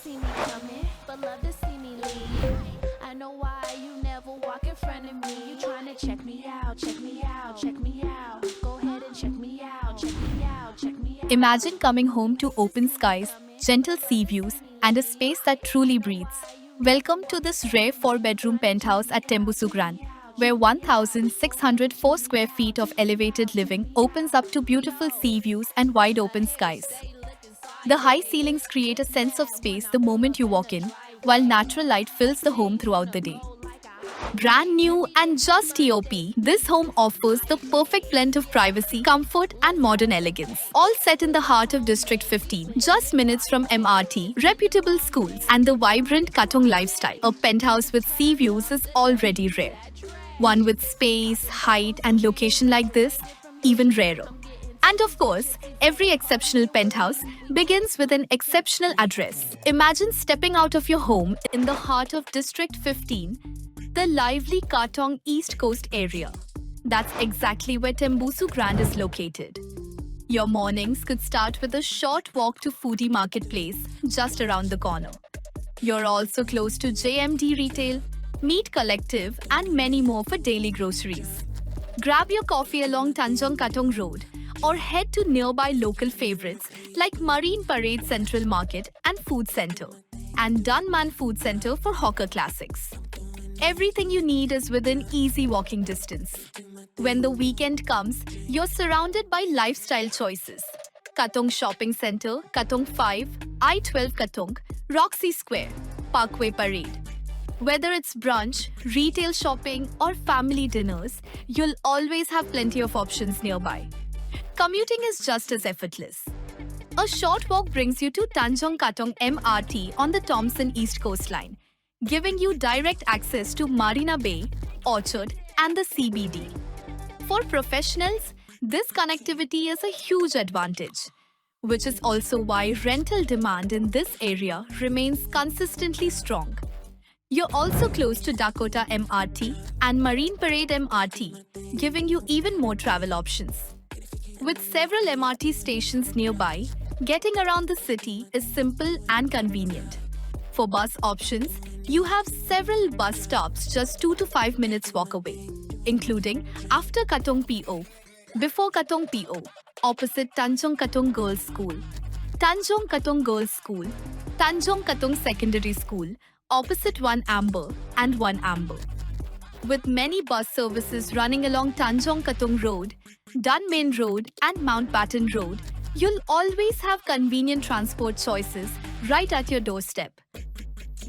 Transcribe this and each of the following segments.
see me coming, but love to see me leave. I know why you never walk in front of me. You trying to check me out, check me out, check me out. Go ahead and check me out, check me out, check me out. Imagine coming home to open skies, gentle sea views, and a space that truly breathes. Welcome to this rare 4-bedroom penthouse at Tembusu Grand, where 1,604 square feet of elevated living opens up to beautiful sea views and wide open skies. The high ceilings create a sense of space the moment you walk in, while natural light fills the home throughout the day. Brand new and just TOP, this home offers the perfect blend of privacy, comfort, and modern elegance. All set in the heart of District 15, just minutes from MRT, reputable schools, and the vibrant Katong lifestyle. A penthouse with sea views is already rare. One with space, height, and location like this, even rarer. And of course, every exceptional penthouse begins with an exceptional address. Imagine stepping out of your home in the heart of District 15, the lively Katong East Coast area. That's exactly where Tembusu Grand is located. Your mornings could start with a short walk to Foodie Marketplace just around the corner. You're also close to JMD Retail, Meat Collective, and many more for daily groceries. Grab your coffee along Tanjong Katong Road or head to nearby local favorites like Marine Parade Central Market and Food Center, and Dunman Food Center for hawker classics. Everything you need is within easy walking distance. When the weekend comes, you're surrounded by lifestyle choices. Katong Shopping Center, Katong 5, I-12 Katong, Roxy Square, Parkway Parade. Whether it's brunch, retail shopping, or family dinners, you'll always have plenty of options nearby. Commuting is just as effortless. A short walk brings you to Tanjong Katong MRT on the Thompson East Coast Line, giving you direct access to Marina Bay, Orchard, and the CBD. For professionals, this connectivity is a huge advantage, which is also why rental demand in this area remains consistently strong. You're also close to Dakota MRT and Marine Parade MRT, giving you even more travel options. With several MRT stations nearby, getting around the city is simple and convenient. For bus options, you have several bus stops just 2 to 5 minutes walk away, including after Katong PO, before Katong PO, opposite Tanjong Katong Girls' School, Tanjong Katong Girls' School, Tanjong Katong Secondary School, opposite 1 Amber and 1 Amber. With many bus services running along Tanjong Katong Road, Dunmain Road, and Mountbatten Road, you'll always have convenient transport choices right at your doorstep.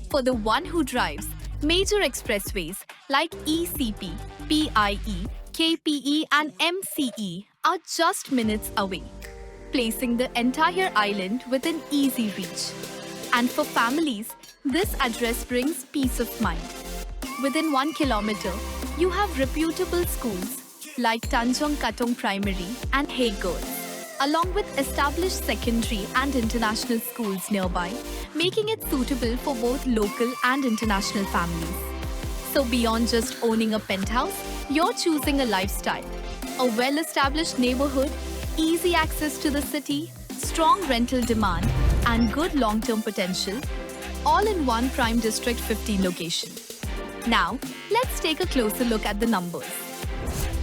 For the one who drives, major expressways like ECP, PIE, KPE, and MCE are just minutes away, placing the entire island within easy reach. And for families, this address brings peace of mind. Within 1 kilometer, you have reputable schools like Tanjong Katong Primary and Haig Girls, along with established secondary and international schools nearby, making it suitable for both local and international families. So beyond just owning a penthouse, you're choosing a lifestyle. A well-established neighborhood, easy access to the city, strong rental demand, and good long-term potential, all in one prime District 15 location. Now, let's take a closer look at the numbers.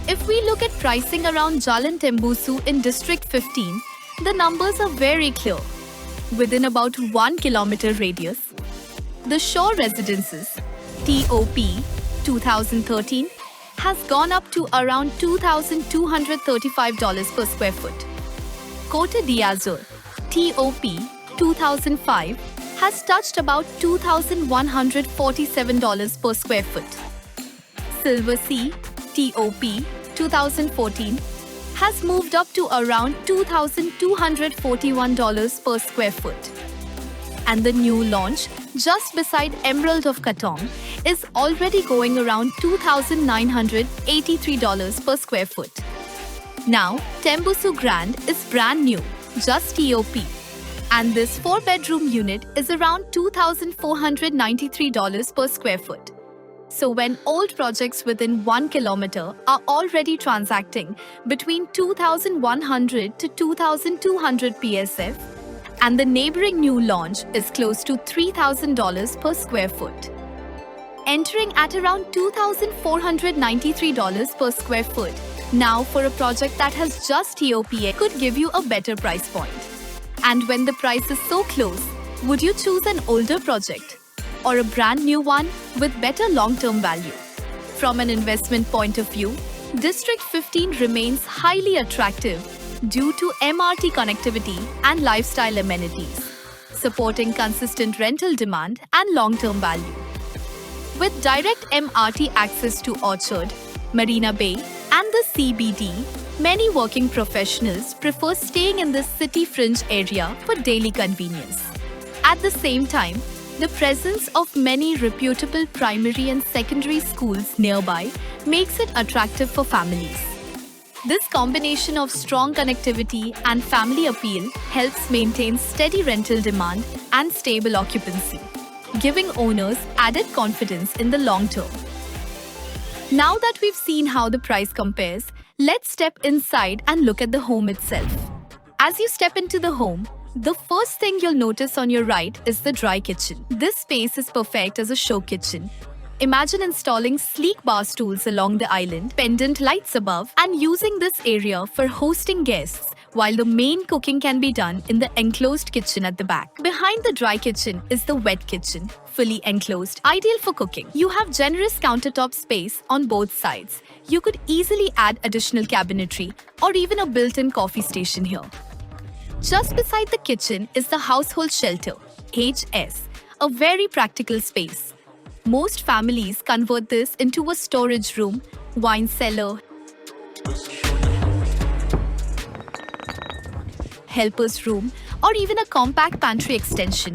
If we look at pricing around Jalan Tembusu in District 15, the numbers are very clear. Within about 1 kilometer radius, the Shore Residences, TOP 2013, has gone up to around $2,235 per square foot. Cote d'Azur, TOP 2005, has touched about $2,147 per square foot. Silver Sea, TOP 2014, has moved up to around $2,241 per square foot. And the new launch, just beside Emerald of Katong, is already going around $2,983 per square foot. Now, Tembusu Grand is brand new, just TOP. And this 4-bedroom unit is around $2,493 per square foot. So when old projects within 1 kilometer are already transacting between 2,100 to 2,200 PSF, and the neighboring new launch is close to $3,000 per square foot. Entering at around $2,493 per square foot, now for a project that has just TOPA could give you a better price point. And when the price is so close, would you choose an older project or a brand new one with better long-term value? From an investment point of view, District 15 remains highly attractive due to MRT connectivity and lifestyle amenities, supporting consistent rental demand and long-term value. With direct MRT access to Orchard, Marina Bay, and the CBD, many working professionals prefer staying in this city fringe area for daily convenience. At the same time, the presence of many reputable primary and secondary schools nearby makes it attractive for families. This combination of strong connectivity and family appeal helps maintain steady rental demand and stable occupancy, giving owners added confidence in the long term. Now that we've seen how the price compares, let's step inside and look at the home itself. As you step into the home, the first thing you'll notice on your right is the dry kitchen. This space is perfect as a show kitchen. Imagine installing sleek bar stools along the island, pendant lights above, and using this area for hosting guests, while the main cooking can be done in the enclosed kitchen at the back. Behind the dry kitchen is the wet kitchen, fully enclosed, ideal for cooking. You have generous countertop space on both sides. You could easily add additional cabinetry or even a built-in coffee station here. Just beside the kitchen is the household shelter, HS, a very practical space. Most families convert this into a storage room, wine cellar, helper's room, or even a compact pantry extension.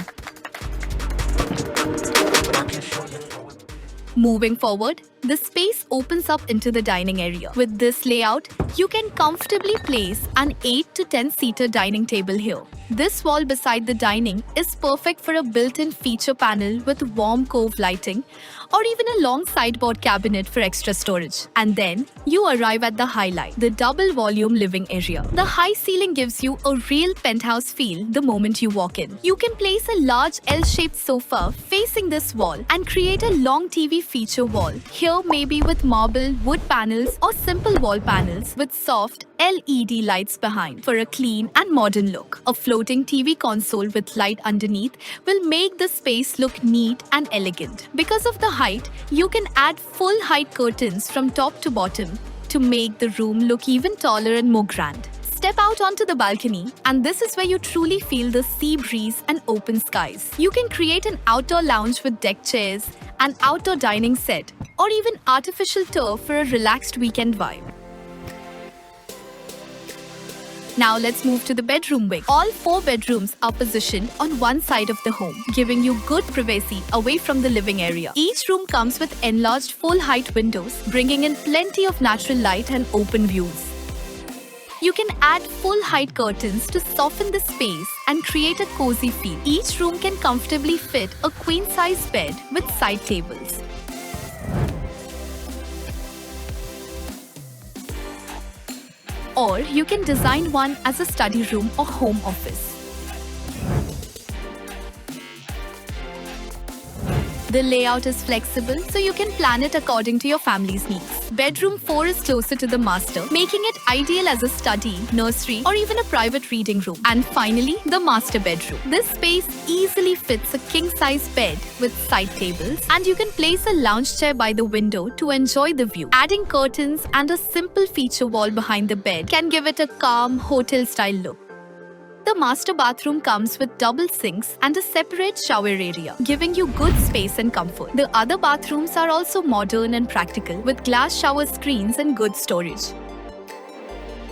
Moving forward, the space opens up into the dining area. With this layout, you can comfortably place an 8 to 10-seater dining table here. This wall beside the dining is perfect for a built-in feature panel with warm cove lighting or even a long sideboard cabinet for extra storage. And then you arrive at the highlight, the double-volume living area. The high ceiling gives you a real penthouse feel the moment you walk in. You can place a large L-shaped sofa facing this wall and create a long TV feature wall. Here maybe with marble, wood panels or simple wall panels with soft LED lights behind for a clean and modern look. A floating TV console with light underneath will make the space look neat and elegant. Because of the height, you can add full height curtains from top to bottom to make the room look even taller and more grand. Step out onto the balcony, and this is where you truly feel the sea breeze and open skies. You can create an outdoor lounge with deck chairs, an outdoor dining set, or even artificial turf for a relaxed weekend vibe. Now let's move to the bedroom wing. All 4 bedrooms are positioned on one side of the home, giving you good privacy away from the living area. Each room comes with enlarged full-height windows, bringing in plenty of natural light and open views. You can add full-height curtains to soften the space and create a cozy feel. Each room can comfortably fit a queen-size bed with side tables. Or you can design one as a study room or home office. The layout is flexible, so you can plan it according to your family's needs. Bedroom 4 is closer to the master, making it ideal as a study, nursery, or even a private reading room. And finally, the master bedroom. This space easily fits a king-size bed with side tables, and you can place a lounge chair by the window to enjoy the view. Adding curtains and a simple feature wall behind the bed can give it a calm, hotel-style look. The master bathroom comes with double sinks and a separate shower area, giving you good space and comfort. The other bathrooms are also modern and practical, with glass shower screens and good storage.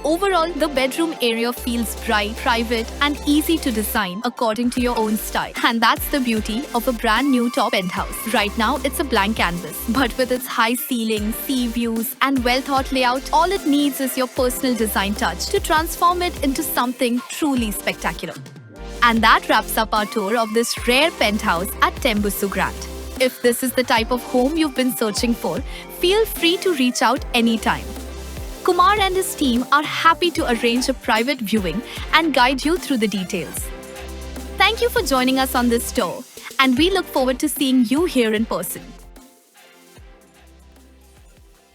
Overall, the bedroom area feels bright, private, and easy to design according to your own style. And that's the beauty of a brand new top penthouse. Right now, it's a blank canvas, but with its high ceilings, sea views, and well-thought layout, all it needs is your personal design touch to transform it into something truly spectacular. And that wraps up our tour of this rare penthouse at Tembusu Grand. If this is the type of home you've been searching for, feel free to reach out anytime. Kumar and his team are happy to arrange a private viewing and guide you through the details. Thank you for joining us on this tour, and we look forward to seeing you here in person.